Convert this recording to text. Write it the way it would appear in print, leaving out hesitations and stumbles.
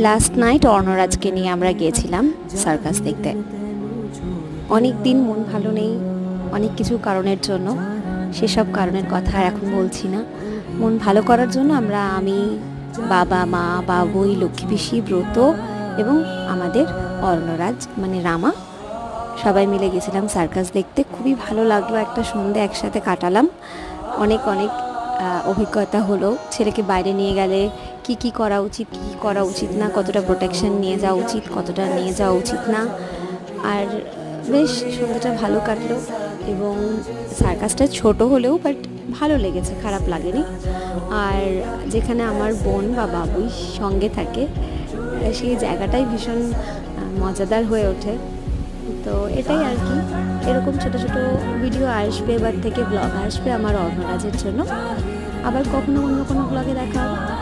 Last night অর্ণরাজকে নিয়ে আমরা গিয়েছিলাম সার্কাস দেখতে। অনেক দিন মন ভালো নেই অনেক কিছু কারণের জন্য, সেসব কারণের কথা আর এখন বলছি না। মন ভালো করার জন্য আমি, বাবা, মা, বাবুই, লক্ষ্মী পিসি, ব্রত এবং আমাদের অর্ণরাজ মানে রামা সবাই মিলে গেছিলাম সার্কাস দেখতে। খুবই ভালো লাগলো, একটা সন্ধ্যা একসাথে কাটালাম। অনেক অনেক অভিজ্ঞতা হলো। ছেলেকে বাইরে নিয়ে গেলে কি করা উচিত, কি করা উচিত না, কতটা প্রোটেকশন নিয়ে যাওয়া উচিত, কতটা নিয়ে যাওয়া উচিত না। আর বেশ সন্ধ্যাটা ভালো কাটলো এবং সার্কাসটা ছোট হলেও বাট ভালো লেগেছে, খারাপ লাগেনি। আর যেখানে আমার বোন বা বাবুই সঙ্গে থাকে সেই জায়গাটাই ভীষণ মজাদার হয়ে ওঠে। তো এটাই আর কি, এরকম ছোটো ছোটো ভিডিও আসবে, এবার থেকে ব্লগ আসবে আমার অর্ণরাজের জন্য। আবার কখনো অন্য কোনো ব্লগে দেখা হবে।